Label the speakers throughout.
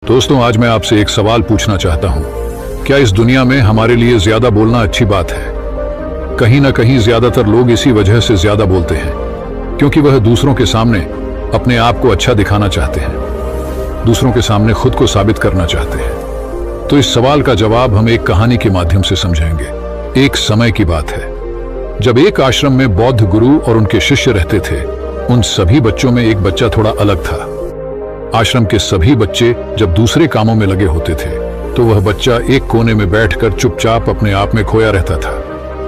Speaker 1: दोस्तों, आज मैं आपसे एक सवाल पूछना चाहता हूं। क्या इस दुनिया में हमारे लिए ज्यादा बोलना अच्छी बात है? कहीं ना कहीं ज्यादातर लोग इसी वजह से ज्यादा बोलते हैं क्योंकि वह दूसरों के सामने अपने आप को अच्छा दिखाना चाहते हैं, दूसरों के सामने खुद को साबित करना चाहते हैं। तो इस सवाल का जवाब हम एक कहानी के माध्यम से समझेंगे। एक समय की बात है जब एक आश्रम में बौद्ध गुरु और उनके शिष्य रहते थे। उन सभी बच्चों में एक बच्चा थोड़ा अलग था। आश्रम के सभी बच्चे जब दूसरे कामों में लगे होते थे तो वह बच्चा एक कोने में बैठकर चुपचाप अपने आप में खोया रहता था।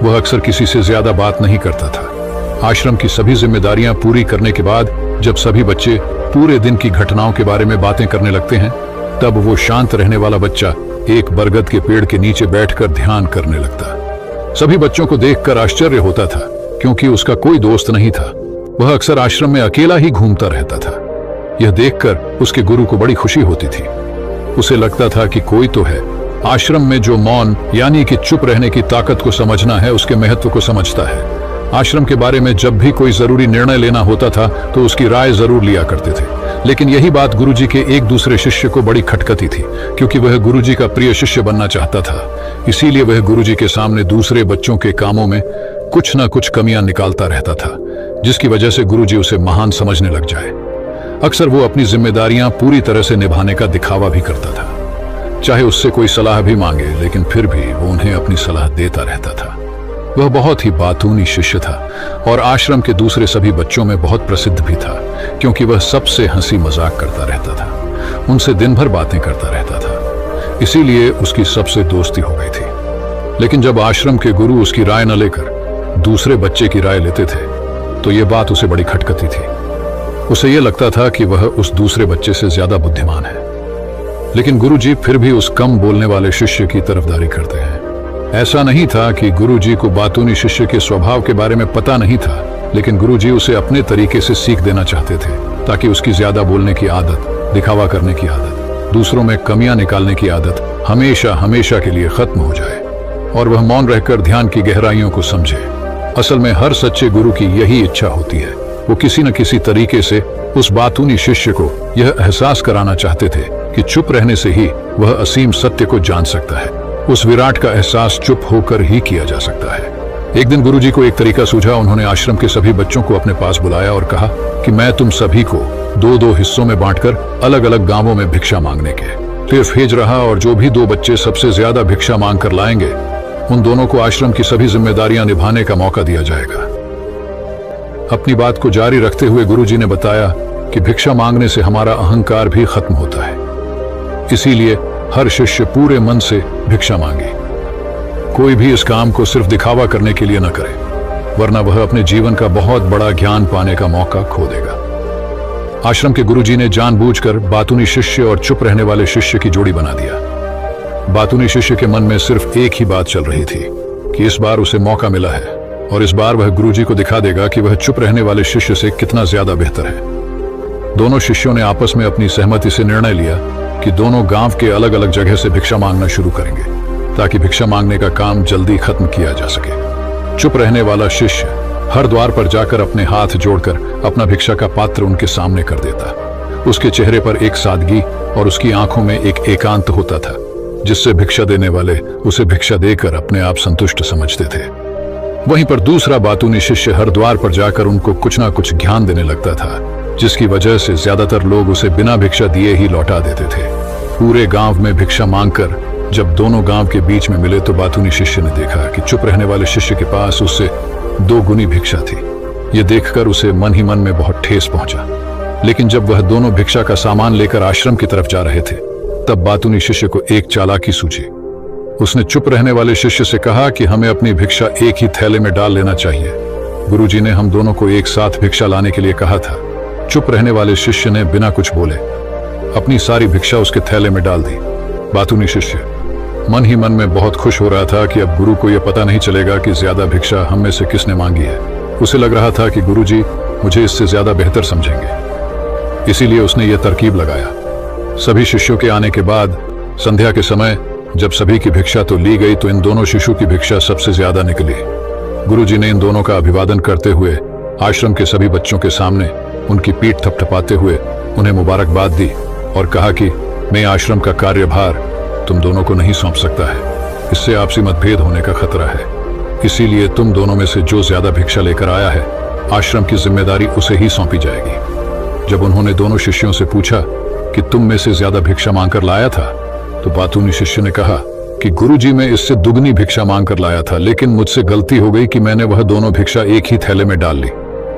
Speaker 1: वह अक्सर किसी से ज्यादा बात नहीं करता था। आश्रम की सभी जिम्मेदारियां पूरी करने के बाद जब सभी बच्चे पूरे दिन की घटनाओं के बारे में बातें करने लगते हैं, तब वो शांत रहने वाला बच्चा एक बरगद के पेड़ के नीचे बैठकर ध्यान करने लगता। सभी बच्चों को देखकर आश्चर्य होता था क्योंकि उसका कोई दोस्त नहीं था। वह अक्सर आश्रम में अकेला ही घूमता रहता था। यह देखकर उसके गुरु को बड़ी खुशी होती थी। उसे लगता था कि कोई तो है आश्रम में जो मौन यानी कि चुप रहने की ताकत को समझना है, उसके महत्व को समझता है। आश्रम के बारे में जब भी कोई जरूरी निर्णय लेना होता था तो उसकी राय जरूर लिया करते थे। लेकिन यही बात गुरुजी के एक दूसरे शिष्य को बड़ी खटकती थी क्योंकि वह गुरुजी का प्रिय शिष्य बनना चाहता था। इसीलिए वह गुरुजी के सामने दूसरे बच्चों के कामों में कुछ ना कुछ कमियां निकालता रहता था, जिसकी वजह से गुरुजी उसे महान समझने लग जाए। अक्सर वो अपनी जिम्मेदारियां पूरी तरह से निभाने का दिखावा भी करता था, चाहे उससे कोई सलाह भी मांगे, लेकिन फिर भी वो उन्हें अपनी सलाह देता रहता था। वह बहुत ही बातूनी शिष्य था और आश्रम के दूसरे सभी बच्चों में बहुत प्रसिद्ध भी था क्योंकि वह सबसे हंसी मजाक करता रहता था, उनसे दिन भर बातें करता रहता था। इसीलिए उसकी सबसे दोस्ती हो गई थी। लेकिन जब आश्रम के गुरु उसकी राय न लेकर दूसरे बच्चे की राय लेते थे तो ये बात उसे बड़ी खटकती थी। उसे यह लगता था कि वह उस दूसरे बच्चे से ज्यादा बुद्धिमान है। लेकिन गुरुजी फिर भी उस कम बोलने वाले शिष्य की तरफदारी करते हैं। ऐसा नहीं था कि गुरुजी को बातूनी शिष्य के स्वभाव के बारे में पता नहीं था, लेकिन गुरुजी उसे अपने तरीके से सीख देना चाहते थे ताकि उसकी ज्यादा बोलने की आदत, दिखावा करने की आदत, दूसरों में कमियां निकालने की आदत हमेशा हमेशा के लिए खत्म हो जाए और वह मौन रहकर ध्यान की गहराइयों को समझे। असल में हर सच्चे गुरु की यही इच्छा होती है। वो किसी न किसी तरीके से उस बातूनी शिष्य को यह एहसास कराना चाहते थे कि चुप रहने से ही वह असीम सत्य को जान सकता है। उस विराट का एहसास चुप होकर ही किया जा सकता है। एक दिन गुरुजी को एक तरीका सूझा। उन्होंने आश्रम के सभी बच्चों को अपने पास बुलाया और कहा कि मैं तुम सभी को दो दो हिस्सों में बांटकर अलग अलग गांवों में भिक्षा मांगने के फिर भेज रहा, और जो भी दो बच्चे सबसे ज्यादा भिक्षा मांग कर लाएंगे उन दोनों को आश्रम की सभी जिम्मेदारियां निभाने का मौका दिया जाएगा। अपनी बात को जारी रखते हुए गुरुजी ने बताया कि भिक्षा मांगने से हमारा अहंकार भी खत्म होता है। इसीलिए हर शिष्य पूरे मन से भिक्षा मांगे। कोई भी इस काम को सिर्फ दिखावा करने के लिए न करे, वरना वह अपने जीवन का बहुत बड़ा ज्ञान पाने का मौका खो देगा। आश्रम के गुरुजी ने जानबूझकर बातूनी शिष्य और चुप रहने वाले शिष्य की जोड़ी बना दिया। बातूनी शिष्य के मन में सिर्फ एक ही बात चल रही थी कि इस बार उसे मौका मिला है और इस बार वह गुरुजी को दिखा देगा कि वह चुप रहने वाले शिष्य से कितना ज्यादा बेहतर है। दोनों शिष्यों ने आपस में अपनी सहमति से निर्णय लिया कि दोनों गांव के अलग अलग जगह से भिक्षा मांगना शुरू करेंगे ताकि भिक्षा मांगने का काम जल्दी खत्म किया जा सके। चुप रहने वाला शिष्य हर द्वार पर जाकर अपने हाथ जोड़कर अपना भिक्षा का पात्र उनके सामने कर देता। उसके चेहरे पर एक सादगी और उसकी आंखों में एक एकांत होता था, जिससे भिक्षा देने वाले उसे भिक्षा देकर अपने आप संतुष्ट समझते थे। वहीं पर दूसरा बातूनी शिष्य हर द्वार पर जाकर उनको कुछ ना कुछ ज्ञान देने लगता था, जिसकी वजह से ज्यादातर लोग उसे बिना भिक्षा दिए ही लौटा देते थे। पूरे गांव में भिक्षा मांगकर जब दोनों गांव के बीच में मिले तो बातूनी शिष्य ने देखा कि चुप रहने वाले शिष्य के पास उससे 2 गुनी भिक्षा थी। यह देखकर उसे मन ही मन में बहुत ठेस पहुंचा। लेकिन जब वह दोनों भिक्षा का सामान लेकर आश्रम की तरफ जा रहे थे, तब बातूनी शिष्य को एक चालाकी सूझी। उसने चुप रहने वाले शिष्य से कहा कि हमें अपनी भिक्षा एक ही थैले में डाल लेना चाहिए। गुरुजी ने हम दोनों को एक साथ भिक्षा लाने के लिए कहा था। चुप रहने वाले शिष्य ने बिना कुछ बोले अपनी सारी भिक्षा उसके थैले में डाल दी। बातूनी शिष्य मन ही मन में बहुत खुश हो रहा था कि अब गुरु को यह पता नहीं चलेगा कि ज्यादा भिक्षा हम में से किसने मांगी है। उसे लग रहा था कि गुरुजी मुझे इससे ज्यादा बेहतर समझेंगे। इसीलिए उसने यह तरकीब लगाया। सभी शिष्यों के आने के बाद संध्या के समय जब सभी की भिक्षा तो ली गई, तो इन दोनों शिशु की भिक्षा सबसे ज्यादा निकली। गुरुजी ने इन दोनों का अभिवादन करते हुए आश्रम के सभी बच्चों के सामने उनकी पीठ थपथपाते हुए उन्हें मुबारकबाद दी और कहा कि मैं आश्रम का कार्यभार तुम दोनों को नहीं सौंप सकता है। इससे आपसी मतभेद होने का खतरा है। इसीलिए तुम दोनों में से जो ज्यादा भिक्षा लेकर आया है, आश्रम की जिम्मेदारी उसे ही सौंपी जाएगी। जब उन्होंने दोनों शिष्यों से पूछा कि तुम में से ज्यादा भिक्षा मांगकर लाया था, तो बातूनी शिष्य ने कहा कि गुरुजी, मैं इससे दुगनी भिक्षा मांगकर लाया था, लेकिन मुझसे गलती हो गई कि मैंने वह दोनों भिक्षा एक ही थैले में डाल ली।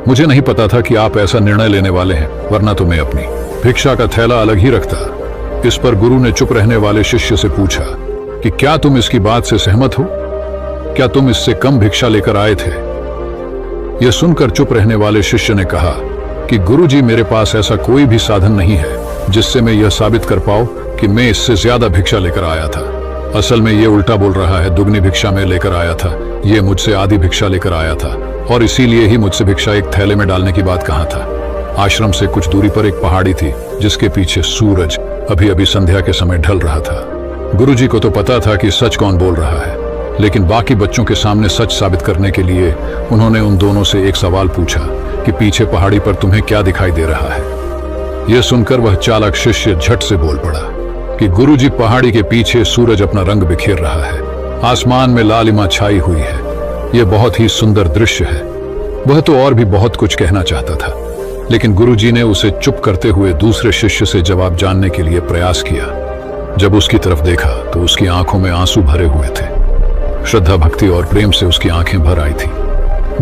Speaker 1: मुझे नहीं पता था कि आप ऐसा निर्णय लेने वाले हैं, वरना तो मैं अपनी भिक्षा का थैला अलग ही रखता। इस पर गुरु ने चुप रहने वाले शिष्य से पूछा कि क्या तुम इसकी बात से सहमत हो? क्या तुम इससे कम भिक्षा लेकर आए थे? यह सुनकर चुप रहने वाले शिष्य ने कहा कि गुरुजी, मेरे पास ऐसा कोई भी साधन नहीं है जिससे मैं यह साबित कर पाऊं कि मैं इससे ज्यादा भिक्षा लेकर आया था। असल में ये उल्टा बोल रहा है, दुगनी भिक्षा में लेकर आया था, ये मुझसे आधी भिक्षा लेकर आया था, और इसीलिए ही मुझसे भिक्षा एक थैले में डालने की बात कहा था। आश्रम से कुछ दूरी पर एक पहाड़ी थी जिसके पीछे सूरज अभी अभी संध्या के समय ढल रहा था। गुरुजी को तो पता था कि सच कौन बोल रहा है, लेकिन बाकी बच्चों के सामने सच साबित करने के लिए उन्होंने उन दोनों से एक सवाल पूछा कि पीछे पहाड़ी पर तुम्हें क्या दिखाई दे रहा है? यह सुनकर वह चालाक शिष्य झट से बोल पड़ा कि गुरुजी, पहाड़ी के पीछे सूरज अपना रंग बिखेर रहा है, आसमान में लालिमा छाई हुई है, यह बहुत ही सुंदर दृश्य है। वह तो और भी बहुत कुछ कहना चाहता था, लेकिन गुरुजी ने उसे चुप करते हुए दूसरे शिष्य से जवाब जानने के लिए प्रयास किया। जब उसकी तरफ देखा तो उसकी आंखों में आंसू भरे हुए थे। श्रद्धा, भक्ति और प्रेम से उसकी आंखें भर आई थी।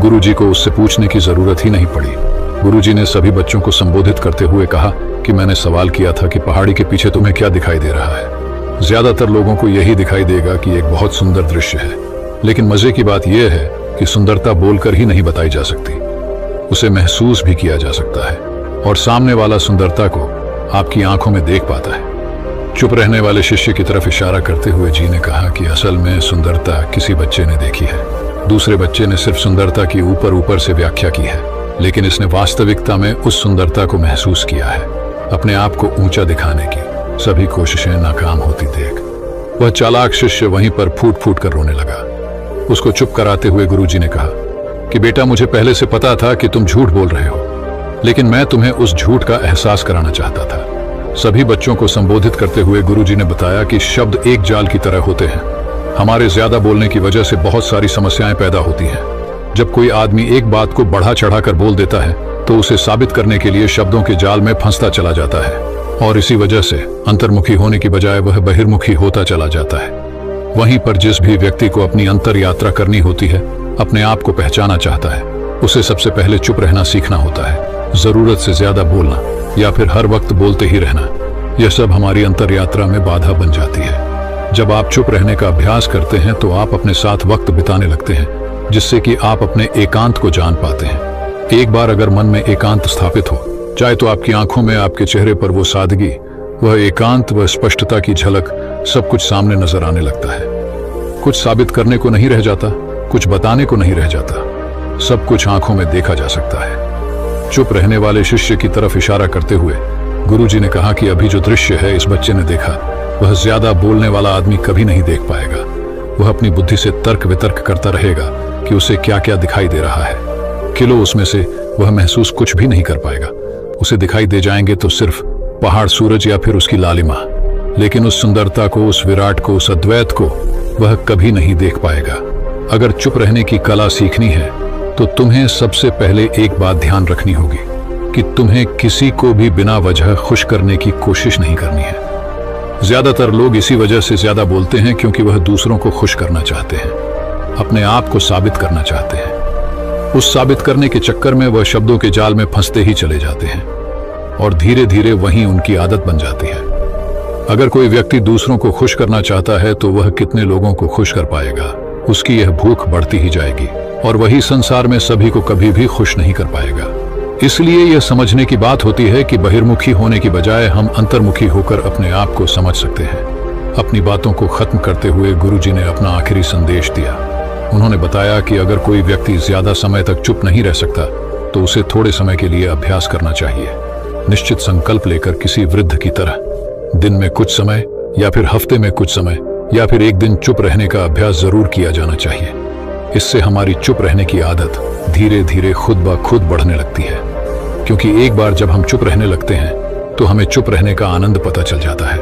Speaker 1: गुरुजी को उससे पूछने की जरूरत ही नहीं पड़ी। गुरुजी ने सभी बच्चों को संबोधित करते हुए कहा कि मैंने सवाल किया था कि पहाड़ी के पीछे तुम्हें क्या दिखाई दे रहा है। ज्यादातर लोगों को यही दिखाई देगा कि एक बहुत सुंदर दृश्य है, लेकिन मजे की बात यह है कि सुंदरता बोलकर ही नहीं बताई जा सकती, उसे महसूस भी किया जा सकता है, और सामने वाला सुंदरता को आपकी आंखों में देख पाता है। चुप रहने वाले शिष्य की तरफ इशारा करते हुए जी ने कहा कि असल में सुंदरता किसी बच्चे ने देखी है। दूसरे बच्चे ने सिर्फ सुंदरता की ऊपर ऊपर से व्याख्या की है, लेकिन इसने वास्तविकता में उस सुंदरता को महसूस किया है। अपने आप को ऊंचा दिखाने की सभी कोशिशें नाकाम होती देख वह चालाक शिष्य वहीं पर फूट फूट कर रोने लगा। उसको चुप कराते हुए गुरुजी ने कहा कि बेटा, मुझे पहले से पता था कि तुम झूठ बोल रहे हो, लेकिन मैं तुम्हें उस झूठ का एहसास कराना चाहता था। सभी बच्चों को संबोधित करते हुए गुरुजी ने बताया कि शब्द एक जाल की तरह होते हैं। हमारे ज्यादा बोलने की वजह से बहुत सारी समस्याएं पैदा होती हैं। जब कोई आदमी एक बात को बढ़ा चढ़ाकर बोल देता है तो उसे साबित करने के लिए शब्दों के जाल में फंसता चला जाता है, और इसी वजह से अंतर्मुखी होने की बजाय वह बहिर्मुखी होता चला जाता है। वहीं पर जिस भी व्यक्ति को अपनी अंतर यात्रा करनी होती है, अपने आप को पहचाना चाहता है, उसे सबसे पहले चुप रहना सीखना होता है। जरूरत से ज्यादा बोलना या फिर हर वक्त बोलते ही रहना, यह सब हमारी अंतर यात्रा में बाधा बन जाती है। जब आप चुप रहने का अभ्यास करते हैं तो आप अपने साथ वक्त बिताने लगते हैं, जिससे कि आप अपने एकांत को जान पाते हैं। एक बार अगर मन में एकांत स्थापित हो जाए तो आपकी आंखों में, आपके चेहरे पर वो सादगी, वह एकांत, वह स्पष्टता की झलक, सब कुछ सामने नजर आने लगता है। कुछ साबित करने को नहीं रह जाता, कुछ बताने को नहीं रह जाता, सब कुछ आंखों में देखा जा सकता है। चुप रहने वाले शिष्य की तरफ इशारा करते हुए गुरुजी ने कहा कि अभी जो दृश्य है इस बच्चे ने देखा, वह ज्यादा बोलने वाला आदमी कभी नहीं देख पाएगा। वह अपनी बुद्धि से तर्क वितर्क करता रहेगा कि उसे क्या क्या दिखाई दे रहा है। किलो उसमें से वह महसूस कुछ भी नहीं कर पाएगा। उसे दिखाई दे जाएंगे तो सिर्फ पहाड़, सूरज या फिर उसकी लालिमा, लेकिन उस सुंदरता को, उस विराट को, उस अद्वैत को वह कभी नहीं देख पाएगा। अगर चुप रहने की कला सीखनी है तो तुम्हें सबसे पहले एक बात ध्यान रखनी होगी कि तुम्हें किसी को भी बिना वजह खुश करने की कोशिश नहीं करनी है। ज्यादातर लोग इसी वजह से ज्यादा बोलते हैं क्योंकि वह दूसरों को खुश करना चाहते हैं, अपने आप को साबित करना चाहते हैं। उस साबित करने के चक्कर में वह शब्दों के जाल में फंसते ही चले जाते हैं और धीरे धीरे वही उनकी आदत बन जाती है। अगर कोई व्यक्ति दूसरों को खुश करना चाहता है तो वह कितने लोगों को खुश कर पाएगा, उसकी यह भूख बढ़ती ही जाएगी और वही संसार में सभी को कभी भी खुश नहीं कर पाएगा। इसलिए यह समझने की बात होती है कि बहिर्मुखी होने की बजाय हम अंतर्मुखी होकर अपने आप को समझ सकते हैं। अपनी बातों को खत्म करते हुए गुरुजी ने अपना आखिरी संदेश दिया। उन्होंने बताया कि अगर कोई व्यक्ति ज्यादा समय तक चुप नहीं रह सकता तो उसे थोड़े समय के लिए अभ्यास करना चाहिए। निश्चित संकल्प लेकर किसी वृद्ध की तरह दिन में कुछ समय या फिर हफ्ते में कुछ समय या फिर एक दिन चुप रहने का अभ्यास जरूर किया जाना चाहिए। इससे हमारी चुप रहने की आदत धीरे धीरे खुद ब खुद बढ़ने लगती है, क्योंकि एक बार जब हम चुप रहने लगते हैं तो हमें चुप रहने का आनंद पता चल जाता है।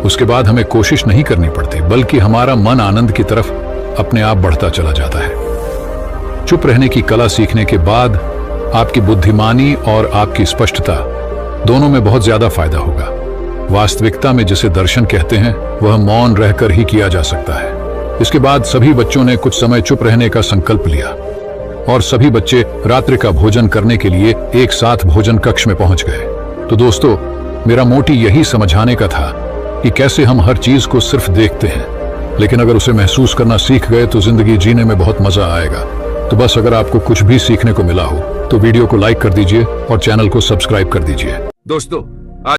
Speaker 1: उसके बाद हमें कोशिश नहीं करनी पड़ती, बल्कि हमारा मन आनंद की तरफ अपने आप बढ़ता चला जाता है। चुप रहने की कला सीखने के बाद आपकी बुद्धिमानी और आपकी स्पष्टता दोनों में बहुत ज्यादा फायदा होगा। वास्तविकता में जिसे दर्शन कहते हैं वह मौन रहकर ही किया जा सकता है। इसके बाद सभी बच्चों ने कुछ समय चुप रहने का संकल्प लिया और सभी बच्चे रात्रि का भोजन करने के लिए एक साथ भोजन कक्ष में पहुंच गए। तो दोस्तों, मेरा मोटिव यही समझाने का था कि कैसे हम हर चीज को सिर्फ देखते हैं, लेकिन अगर उसे महसूस करना सीख गए तो जिंदगी जीने में बहुत मजा आएगा। तो बस अगर आपको कुछ भी सीखने को मिला हो तो वीडियो को लाइक कर दीजिए और चैनल को सब्सक्राइब कर दीजिए।
Speaker 2: दोस्तों,